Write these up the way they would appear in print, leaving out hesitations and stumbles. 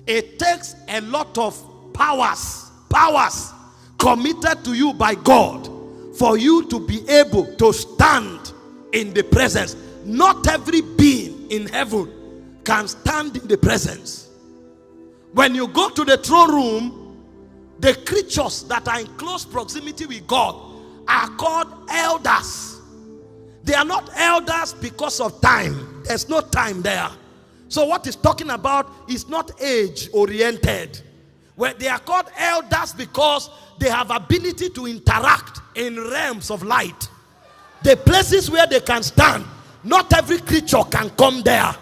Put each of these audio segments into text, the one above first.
It takes a lot of powers committed to you by God for you to be able to stand in the presence. Not every being in heaven can stand in the presence. When you go to the throne room, the creatures that are in close proximity with God are called elders. They are not elders because of time. There's no time there. So what he's talking about is not age oriented. Where they are called elders because they have ability to interact in realms of light. The places where they can stand, not every creature can come there.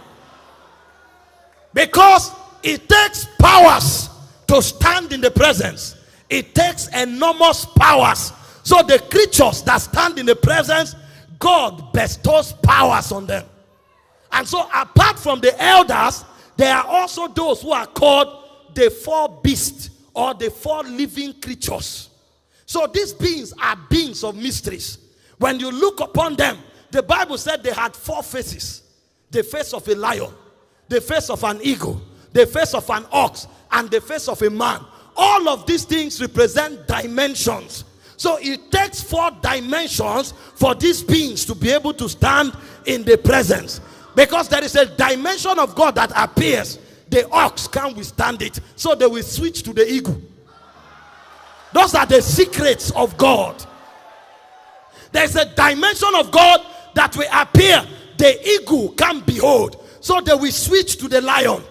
Because it takes powers to stand in the presence. It takes enormous powers. So the creatures that stand in the presence, God bestows powers on them. And so apart from the elders, there are also those who are called the four beasts or the four living creatures. So these beings are beings of mysteries. When you look upon them, the Bible said they had four faces. The face of a lion, the face of an eagle, the face of an ox, and the face of a man. All of these things represent dimensions. So it takes 4 dimensions for these beings to be able to stand in the presence. Because there is a dimension of God that appears. The ox can't withstand it. So they will switch to the eagle. Those are the secrets of God. There's a dimension of God that will appear. The eagle can't behold. So they will switch to the lion.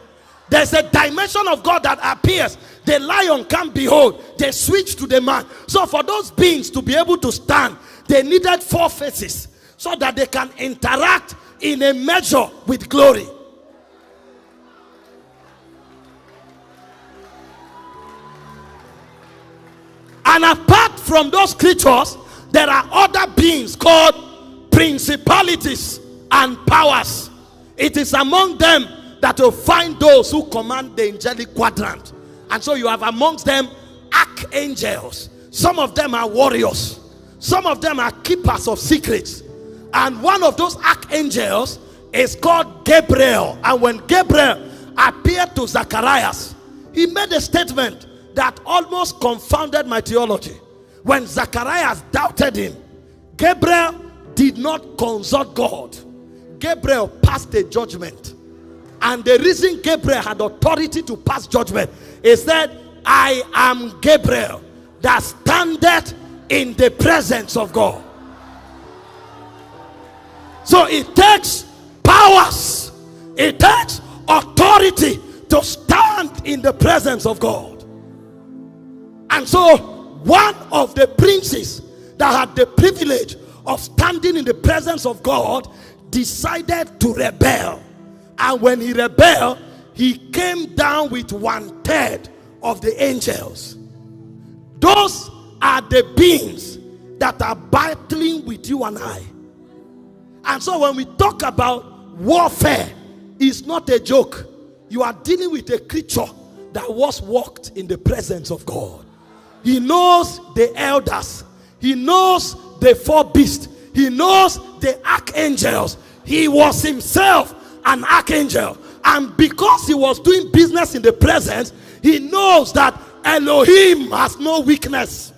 There's a dimension of God that appears. The lion can't behold. They switch to the man. So for those beings to be able to stand, they needed 4 faces so that they can interact in a measure with glory. And apart from those creatures, there are other beings called principalities and powers. It is among them that you'll find those who command the angelic quadrant. And so you have amongst them archangels. Some of them are warriors. Some of them are keepers of secrets. And one of those archangels is called Gabriel. And when Gabriel appeared to Zacharias, he made a statement that almost confounded my theology. When Zacharias doubted him, Gabriel did not consult God. Gabriel passed a judgment. And the reason Gabriel had authority to pass judgment, he said, I am Gabriel that standeth in the presence of God. So it takes powers, it takes authority to stand in the presence of God. And so one of the princes that had the privilege of standing in the presence of God decided to rebel. And when he rebelled, he came down with 1/3 of the angels. Those are the beings that are battling with you and I. And so when we talk about warfare, it's not a joke. You are dealing with a creature that was walked in the presence of God. He knows the elders. He knows the 4 beasts. He knows the archangels. He was himself an archangel. And because he was doing business in the presence, he knows that Elohim has no weakness.